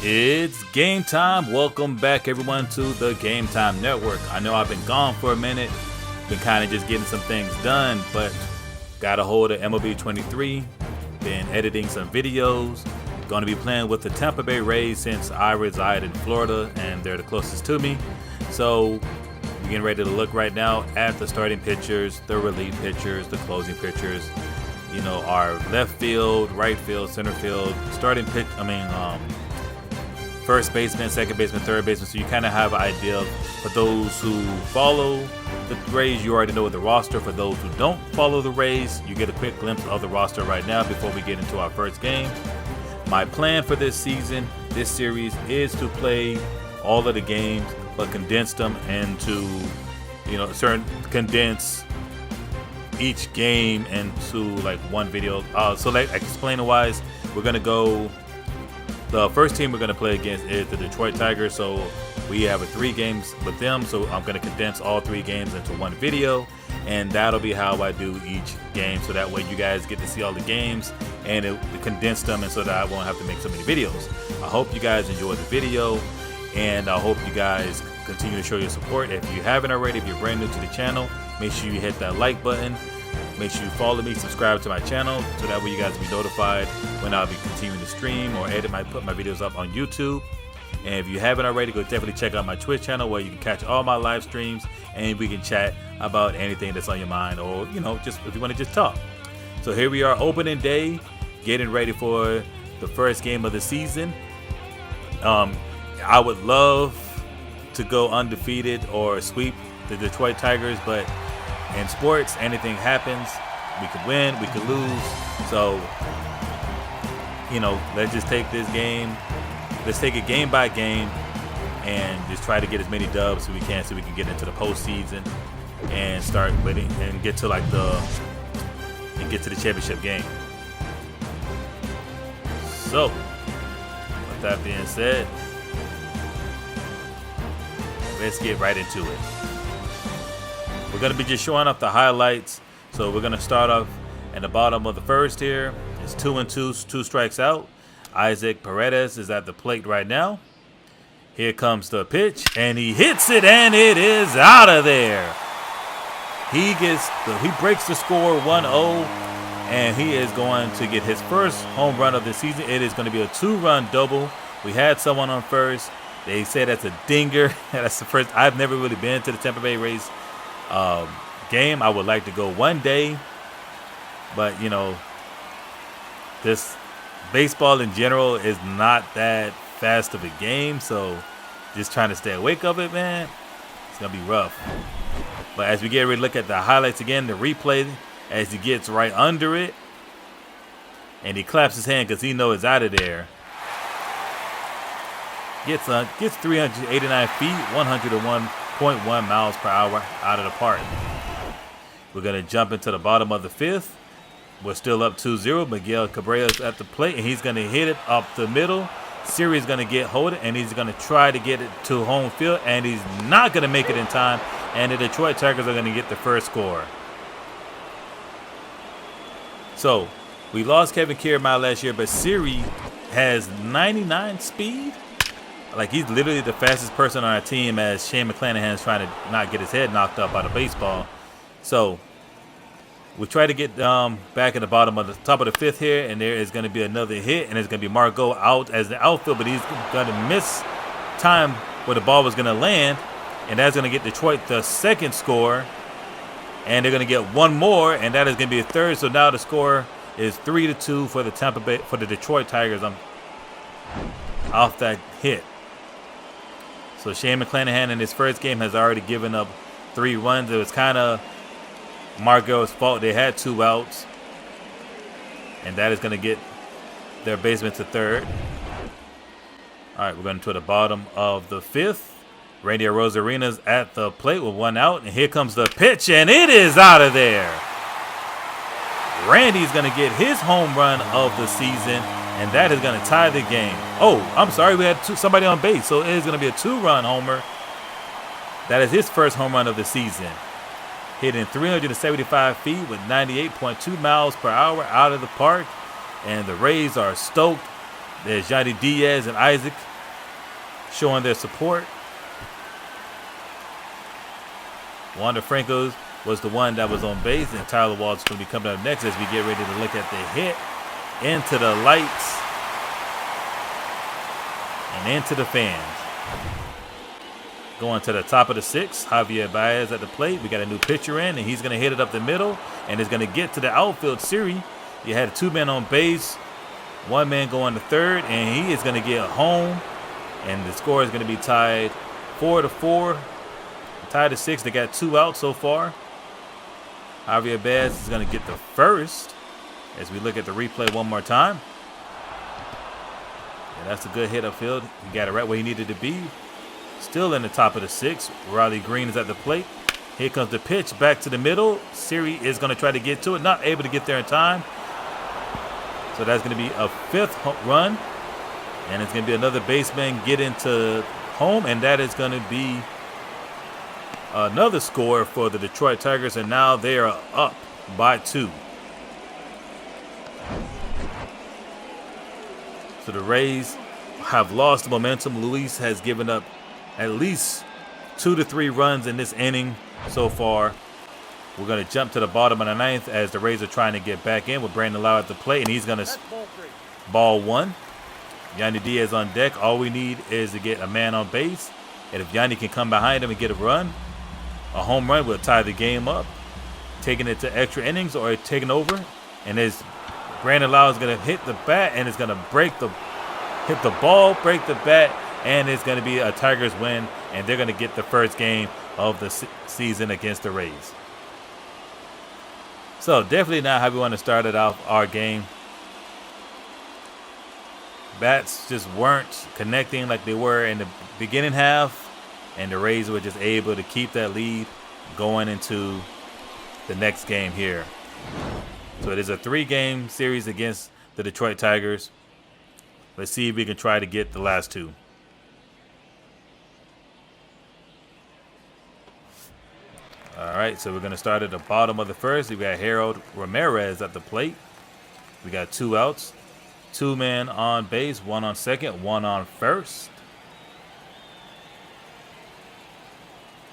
It's game time. Welcome back, everyone, to the Game Time Network. I know I've been gone for a minute, been kind of just getting some things done, but got a hold of MLB 23, been editing some videos, going to be playing with the Tampa Bay Rays since I reside in Florida and they're the closest to me. So we're getting ready to look right now at the starting pitchers, the relief pitchers, the closing pitchers, you know, our left field, right field, center field, first baseman, second baseman, third baseman. So you kind of have an idea. For those who follow the Rays, you already know the roster. For those who don't follow the Rays, you get a quick glimpse of the roster right now before we get into our first game. My plan for this season, this series, is to play all of the games, but condense them into, condense each game into like one video. So like explaining wise, we're gonna go. The first team we're going to play against is the Detroit Tigers, so we have 3 games with them, so I'm going to condense all 3 games into one video, and that'll be how I do each game, so that way you guys get to see all the games, and it condense them, and so that I won't have to make so many videos. I hope you guys enjoyed the video, and I hope you guys continue to show your support. If you haven't already, if you're brand new to the channel, make sure you hit that like button. Make sure you follow me, subscribe to my channel, so that way you guys will be notified when I'll be continuing to stream or put my videos up on YouTube. And if you haven't already, go definitely check out my Twitch channel where you can catch all my live streams and we can chat about anything that's on your mind, or just if you want to just talk. So here we are, opening day, getting ready for the first game of the season. I would love to go undefeated or sweep the Detroit Tigers, but in sports, anything happens. We could win, we could lose. So, let's just take this game. Let's take it game by game and just try to get as many dubs as we can, so we can get into the postseason and start winning and get to the championship game. So, with that being said, let's get right into it. We're going to be just showing off the highlights. So we're going to start off in the bottom of the first here. It's 2-2, 2 strikes out. Isaac Paredes is at the plate right now. Here comes the pitch, and he hits it, and it is out of there. He breaks the score 1-0, and he is going to get his first home run of the season. It is going to be a 2-run double. We had someone on first. They say that's a dinger. That's the first. I've never really been to the Tampa Bay Rays game. I would like to go one day, but this baseball in general is not that fast of a game, so just trying to stay awake of it, man, it's gonna be rough. But as we get ready to look at the highlights again, the replay, as he gets right under it and he claps his hand because he knows it's out of there. Gets 389 feet, 101.1 miles per hour out of the park. We're going to jump into the bottom of the 5th. We're still up 2-0. Miguel Cabrella's at the plate, and he's going to hit it up the middle. Siri's going to get hold of it, and he's going to try to get it to home field, and he's not going to make it in time, and the Detroit Tigers are going to get the first score. So, we lost Kevin Kiermaier last year, but Siri has 99 speed. Like, he's literally the fastest person on our team, as Shane McClanahan's trying to not get his head knocked up by the baseball. So we try to get back in the top of the 5th here, and there is going to be another hit, and it's going to be Margot out as the outfield, but he's going to miss time where the ball was going to land, and that's going to get Detroit the second score, and they're going to get one more, and that is going to be a third. So now the score is 3-2 for the Detroit Tigers off that hit. So Shane McClanahan in his first game has already given up 3 runs. It was kind of Margot's fault. They had 2 outs, and that is going to get their baseman to third. All right, we're going to the bottom of the 5th. Randy Arozarena's at the plate with 1 out, and here comes the pitch, and it is out of there. Randy's going to get his home run of the season, and that is going to tie the game. Oh, I'm sorry, we had somebody on base, so it is going to be a 2-run homer. That is his first home run of the season. Hitting 375 feet with 98.2 miles per hour out of the park. And the Rays are stoked. There's Johnny Diaz and Isaac showing their support. Wander Franco was the one that was on base, and Tyler Walls is going to be coming up next as we get ready to look at the hit into the lights and into the fans. Going to the top of the sixth, Javier Baez at the plate. We got a new pitcher in, and he's going to hit it up the middle, and it's going to get to the outfield. Siri, you had 2 men on base, 1 man going to third, and he is going to get home, and the score is going to be tied 4-4. Tied to 6. They got 2 outs so far. Javier Baez is going to get the first as we look at the replay one more time. Yeah, that's a good hit upfield. He got it right where he needed to be. Still in the top of the 6th. Riley Green is at the plate. Here comes the pitch back to the middle. Siri is going to try to get to it. Not able to get there in time. So that's going to be a 5th run. And it's going to be another baseman get into home. And that is going to be another score for the Detroit Tigers. And now they are up by 2. So the Rays have lost momentum. Luis has given up at least 2 to 3 runs in this inning so far. We're going to jump to the bottom of the 9th as the Rays are trying to get back in with Brandon Lau at the plate, and he's going to ball 1. Yandy Diaz on deck. All we need is to get a man on base, and if Yandy can come behind him and get a run, a home run will tie the game up, taking it to extra innings or taking over. And as Brandon Lau is going to hit the bat, and it's going to hit the ball, break the bat, and it's going to be a Tigers win, and they're going to get the first game of the season against the Rays. So definitely not how we want to start it off our game. Bats just weren't connecting like they were in the beginning half, and the Rays were just able to keep that lead going into the next game here. So it is a 3-game series against the Detroit Tigers. Let's see if we can try to get the last 2. All right, so we're going to start at the bottom of the 1st. We got Harold Ramirez at the plate. We got 2 outs. 2 men on base, 1 on second, 1 on first.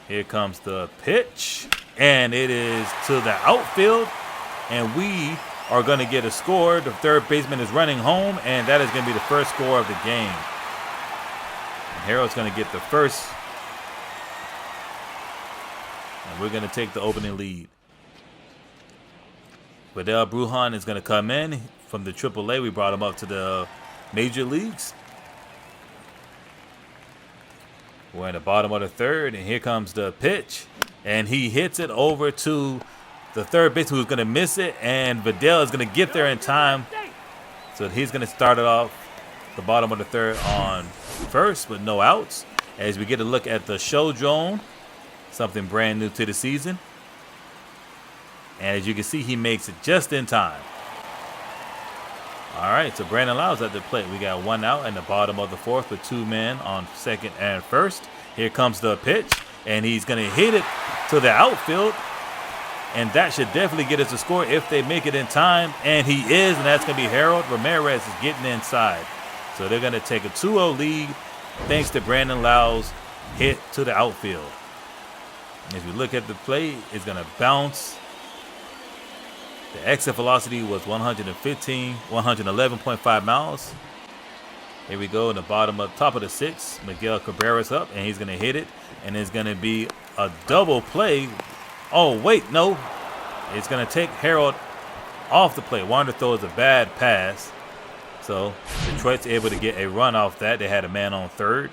Here comes the pitch, and it is to the outfield, and we are going to get a score. The third baseman is running home, and that is going to be the first score of the game. And Harold's going to get the first, and we're going to take the opening lead. Vidal Brujan is going to come in from the AAA. We brought him up to the major leagues. We're in the bottom of the 3rd, and here comes the pitch. And he hits it over to the third baseman who's going to miss it, and Vidal is going to get there in time. So he's going to start it off the bottom of the 3rd on first with no outs. As we get a look at the show drone, something brand new to the season. And as you can see, he makes it just in time. All right, so Brandon Lau's at the plate. We got 1 out in the bottom of the 4th with 2 men on second and first. Here comes the pitch, and he's going to hit it to the outfield. And that should definitely get us a score if they make it in time. And he is, and that's going to be Harold Ramirez is getting inside. So they're going to take a 2-0 lead thanks to Brandon Lau's hit to the outfield. If you look at the play, it's going to bounce. The exit velocity was 111.5 miles. Here we go in the top of the 6th. Miguel Cabrera's up, and he's going to hit it. And it's going to be a double play. Oh, wait, no. It's going to take Harold off the plate. Wander throws a bad pass. So Detroit's able to get a run off that. They had a man on third.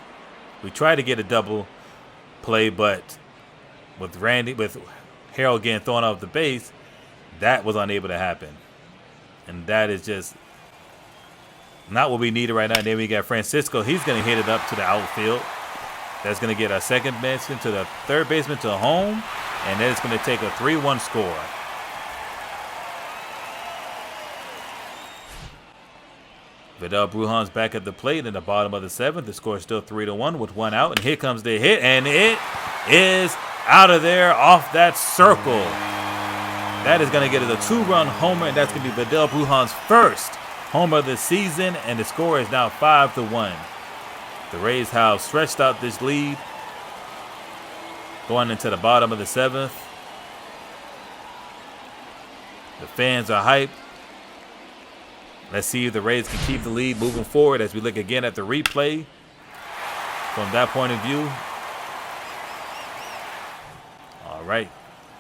We tried to get a double play, but with Harold getting thrown off the base, that was unable to happen. And that is just not what we needed right now. And then we got Francisco. He's going to hit it up to the outfield. That's going to get our second baseman to the third baseman to home. And then it's going to take a 3-1 score. Vidal Brujan's back at the plate in the bottom of the 7th. The score is still 3-1 with 1 out. And here comes the hit. And it is out of there off that circle. That is going to get us a 2-run homer, and that's going to be Vidal Brujan's first homer of the season, and the score is now 5-1. The Rays have stretched out this lead going into the bottom of the 7th. The fans are hyped. Let's see if the Rays can keep the lead moving forward as we look again at the replay from that point of view. All right.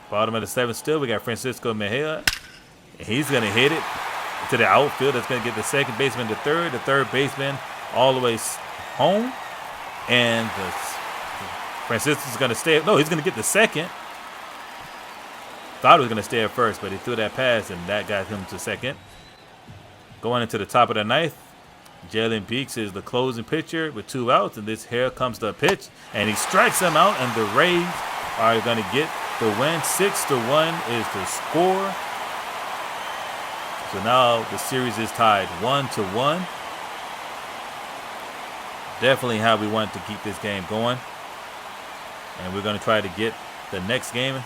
Bottom of the 7th still. We got Francisco Mejia. And he's going to hit it to the outfield. That's going to get the second baseman to third. The third baseman all the way home. And Francisco's going to stay. No, he's going to get the second. Thought he was going to stay at first, but he threw that pass, and that got him to second. Going into the top of the 9th, Jalen Beeks is the closing pitcher with 2 outs, and here comes the pitch, and he strikes him out, and the Rays are going to get the win. 6-1 is the score. So now the series is tied 1-1. Definitely how we want to keep this game going, and we're going to try to get the next game.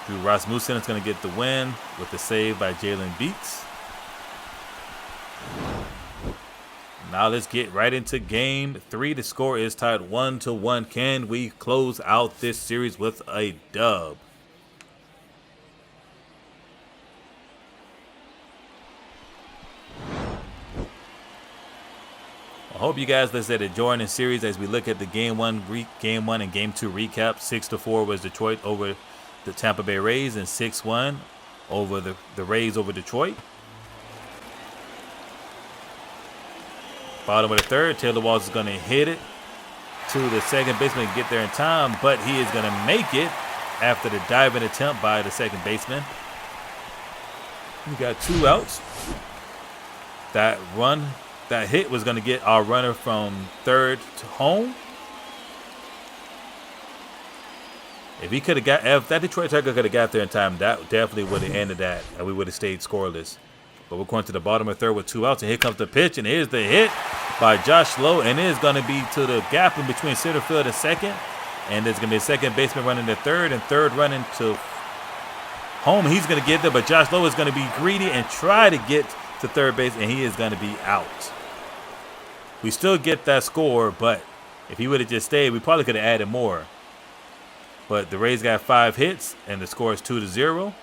Drew Rasmussen is going to get the win with the save by Jalen Beeks. Now let's get right into game 3. The score is tied 1-1. Can we close out this series with a dub? I hope you guys, let's say, enjoying the series as we look at the game 1 and game 2 recap. 6-4 was Detroit over the Tampa Bay Rays, and 6-1 over the Rays over Detroit. Bottom of the 3rd, Taylor Walls is going to hit it to the second baseman and get there in time, but he is going to make it after the diving attempt by the second baseman. We got 2 outs. That hit was going to get our runner from third to home. If that Detroit Tiger could have got there in time, that definitely would have ended that, and we would have stayed scoreless. But we're going to the bottom of the 3rd with 2 outs, and here comes the pitch, and here's the hit by Josh Lowe, and it is going to be to the gap in between center field and second, and there's going to be a second baseman running to third, and third running to home. He's going to get there, but Josh Lowe is going to be greedy and try to get to third base, and he is going to be out. We still get that score, but if he would have just stayed, we probably could have added more. But the Rays got 5 hits, and the score is 2-0.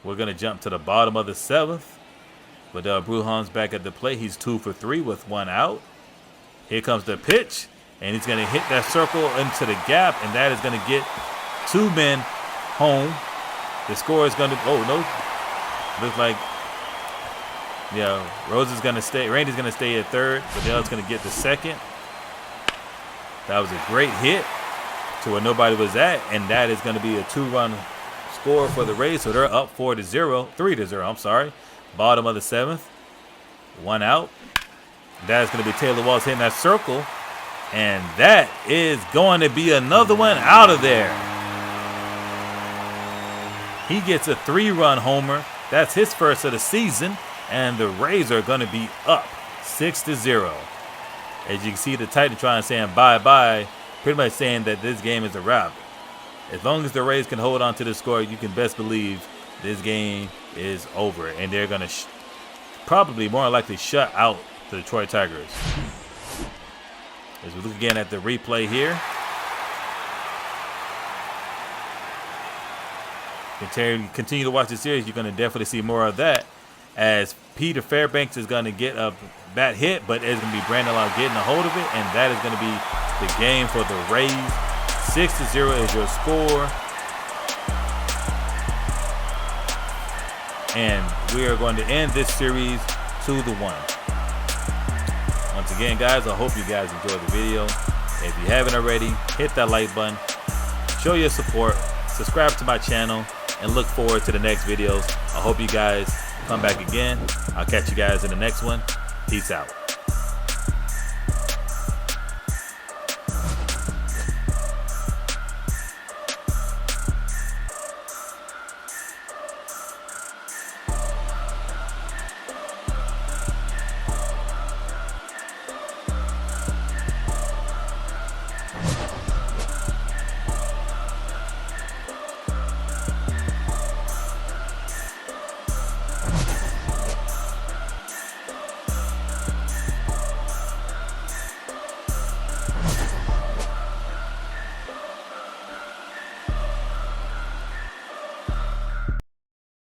We're going to jump to the bottom of the 7th. Vidal Brujan's back at the plate. He's 2 for 3 with 1 out. Here comes the pitch, and he's going to hit that circle into the gap, and that is going to get 2 men home. The score is going to, oh, no. Looks like, yeah, Rose is going to stay. Randy's going to stay at third. Vidal's going to get the second. That was a great hit to where nobody was at, and that is going to be a 2-run score for the Rays. So they're up 3-0. I'm sorry. Bottom of the 7th, 1 out. That is going to be Taylor Walls hitting that circle, and that is going to be another one out of there. He gets a 3-run homer. That's his first of the season, and the Rays are going to be up 6-0. As you can see, the Titantron saying bye-bye, pretty much saying that this game is a wrap. As long as the Rays can hold on to the score, you can best believe this game is over. And they're going to probably more likely shut out the Detroit Tigers. As we look again at the replay here. Continue to watch the series. You're going to definitely see more of that. As Peter Fairbanks is going to get a bat hit, but it's going to be Brandon Lau getting a hold of it, and that is going to be the game for the Rays. 6-0 is your score. And we are going to end this series 2-1. Once again, guys, I hope you guys enjoyed the video. If you haven't already, hit that like button, show your support, subscribe to my channel, and look forward to the next videos. I hope you guys come back again. I'll catch you guys in the next one. Peace out.